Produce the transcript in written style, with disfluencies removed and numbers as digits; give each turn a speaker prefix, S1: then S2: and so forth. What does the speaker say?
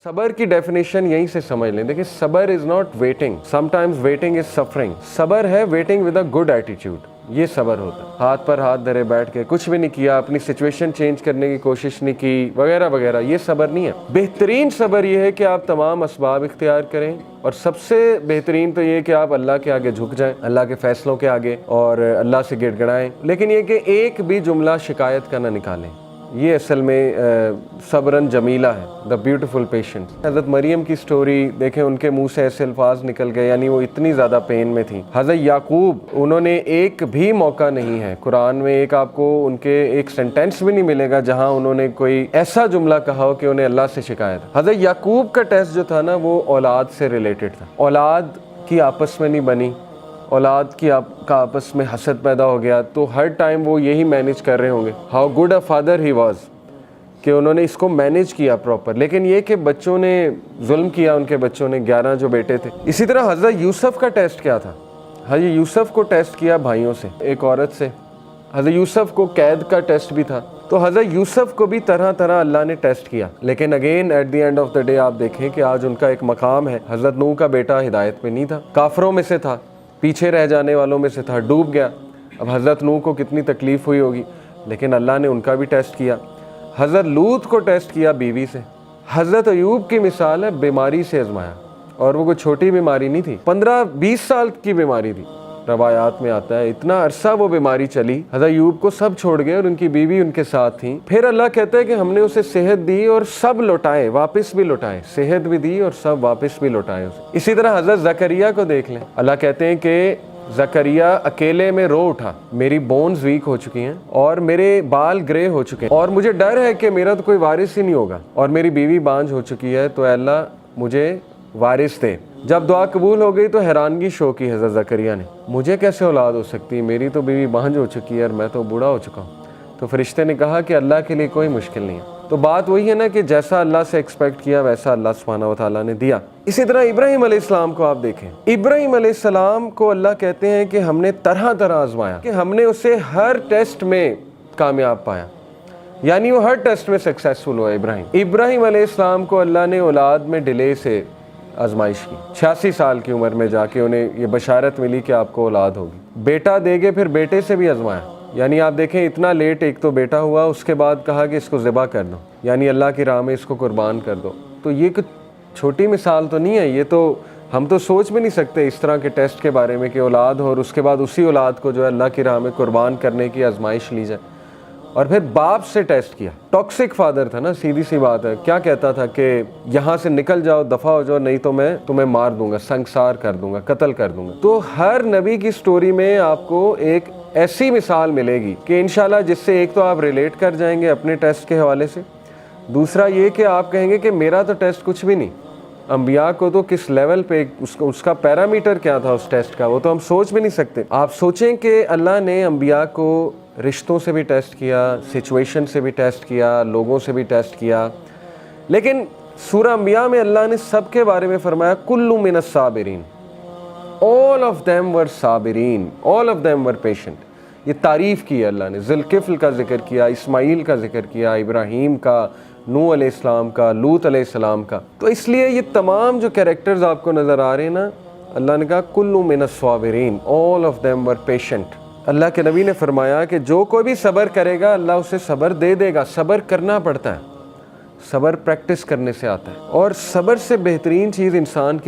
S1: सबर की डेफिनेशन यहीं से समझ लें। देखिए, सबर is not waiting, sometimes waiting is suffering. सबर है waiting with a good attitude, ये सबर होता है। हाथ पर हाथ धरे बैठ के कुछ भी नहीं किया, अपनी सिचुएशन चेंज करने की कोशिश नहीं की, वगैरह वगैरह, ये सबर नहीं है। बेहतरीन सबर ये है कि आप तमाम असबाब इख्तियार करें, और सबसे बेहतरीन तो ये कि आप अल्लाह के आगे झुक जाएं, अल्लाह के फैसलों के आगे, और अल्लाह से गिड़गिड़ाएं, लेकिन ये कि एक भी जुमला शिकायत का ना निकालें। ये असल में सब्रन जमीला है, द ब्यूटीफुल पेशेंस। हज़रत मरियम की स्टोरी देखें, उनके मुंह से ऐसे अल्फाज निकल गए, यानी वो इतनी ज़्यादा पेन में थी। हज़रत याकूब, उन्होंने एक भी मौका नहीं है कुरान में, एक आपको उनके एक सेंटेंस भी नहीं मिलेगा जहाँ उन्होंने कोई ऐसा जुमला कहा हो कि उन्हें अल्लाह से शिकायत। हज़रत याकूब का टेस्ट जो था ना, वो औलाद से रिलेटेड था। औलाद की आपस में नहीं बनी, औलाद की का आपस में हसद पैदा हो गया, तो हर टाइम वो यही मैनेज कर रहे होंगे। How good a father he was, कि उन्होंने इसको मैनेज किया प्रॉपर। लेकिन ये कि बच्चों ने जुल्म किया, उनके बच्चों ने, 11 जो बेटे थे। इसी तरह हज़रत यूसुफ का टेस्ट क्या था? हज़रत यूसुफ को टेस्ट किया भाइयों से, एक औरत से। हज़रत यूसुफ को कैद का टेस्ट भी था। तो हज़रत यूसुफ को भी तरह तरह अल्लाह ने टेस्ट किया। लेकिन again at the end of the day आप देखें कि आज उनका एक मकाम है। हज़रत नूह का बेटा हिदायत पे नहीं था, काफरों में से था, पीछे रह जाने वालों में से था, डूब गया। अब हज़रत नूह को कितनी तकलीफ़ हुई होगी, लेकिन अल्लाह ने उनका भी टेस्ट किया। हज़रत लूत को टेस्ट किया बीवी से। हज़रत अयूब की मिसाल है, बीमारी से आजमाया, और वो कोई छोटी बीमारी नहीं थी, 15-20 साल की बीमारी थी। रवायात में आता है इतना अरसा वो बीमारी चली, हज़रत अयूब को सब छोड़ गए और उनकी बीवी उनके साथ थी। फिर अल्लाह कहता है कि हमने उसे सेहत दी और सब लौटाए, वापस भी लौटाए, सेहत भी दी और सब वापस भी लौटाए उसे। इसी तरह हज़रत ज़करिया को देख लें, अल्लाह कहते हैं कि ज़करिया अकेले में रो उठा, मेरी बोन्स वीक हो चुकी हैं और मेरे बाल ग्रे हो चुके हैं, और मुझे डर है कि मेरा तो कोई वारिस ही नहीं होगा, और मेरी बीवी बांझ हो चुकी है, तो अल्लाह मुझे वारिस दे। जब दुआ कबूल हो गई तो हैरानगी शो की हज़रत ज़करिया ने, मुझे कैसे औलाद हो सकती है, मेरी तो बीवी बांझ हो चुकी है और मैं तो बूढ़ा हो चुका हूँ। तो फरिश्ते ने कहा कि अल्लाह के लिए कोई मुश्किल नहीं है। तो बात वही है ना कि जैसा अल्लाह से एक्सपेक्ट किया वैसा अल्लाह सुब्हानहू व तआला ने दिया। इसी तरह इब्राहीम अलैहिस्सलाम को आप देखें, इब्राहीम अलैहिस्सलाम को अल्लाह कहते हैं कि हमने तरह तरह आजमाया, कि हमने उसे हर टेस्ट में कामयाब पाया, यानी वो हर टेस्ट में सक्सेसफुल हुआ। इब्राहीम अलैहिस्सलाम को अल्लाह ने औलाद में डिले से आजमाइश की। 86 साल की उम्र में जाके उन्हें ये बशारत मिली कि आपको औलाद होगी, बेटा देंगे। फिर बेटे से भी आजमाया, यानी आप देखें इतना लेट एक तो बेटा हुआ, उसके बाद कहा कि इसको ज़िबा कर दो, यानी अल्लाह की राह में इसको कुर्बान कर दो। तो ये कुछ छोटी मिसाल तो नहीं है, ये तो हम तो सोच भी नहीं सकते इस तरह के टेस्ट के बारे में कि औलाद हो और उसके बाद उसी औलाद को जो है अल्लाह की राह में कुर्बान करने की आजमाइश ली जाए। और फिर बाप से टेस्ट किया, टॉक्सिक फादर था ना, सीधी सी बात है, क्या कहता था कि यहाँ से निकल जाओ, दफ़ा हो जाओ, नहीं तो मैं तुम्हें मार दूंगा, संसार कर दूंगा, कत्ल कर दूंगा। तो हर नबी की स्टोरी में आपको एक ऐसी मिसाल मिलेगी कि इंशाल्लाह जिससे एक तो आप रिलेट कर जाएंगे अपने टेस्ट के हवाले से, दूसरा ये कि आप कहेंगे कि मेरा तो टेस्ट कुछ भी नहीं, अंबिया को तो किस लेवल पे उसका पैरामीटर क्या था उस टेस्ट का, वो तो हम सोच भी नहीं सकते। आप सोचें कि अल्लाह ने अंबिया को रिश्तों से भी टेस्ट किया, सिचुएशन से भी टेस्ट किया, लोगों से भी टेस्ट किया, लेकिन सूरह अंबिया में अल्लाह ने सबके बारे में फरमाया कुल्लु मिनस साबिरीन, ऑल ऑफ देम वर साबिरीन, all of them were patient. ये तारीफ़ की अल्लाह ने, ज़ुल्किफ्ल का जिक्र किया, इस्माइल का जिक्र किया, इब्राहीम का, नूह अलैहिस्सलाम का, लूत अलैहिस्सलाम का। तो इसलिए ये तमाम जो कैरेक्टर्स आपको नज़र आ रहे हैं ना, अल्लाह ने कहा कुल्लु मिनस साबिरीन, all of them were patient. अल्लाह के नबी ने फरमाया कि जो कोई भी सब्र करेगा अल्लाह उसे सब्र दे देगा। सब्र करना पड़ता है, सब्र प्रैक्टिस करने से आता है, और सब्र से बेहतरीन चीज़ इंसान की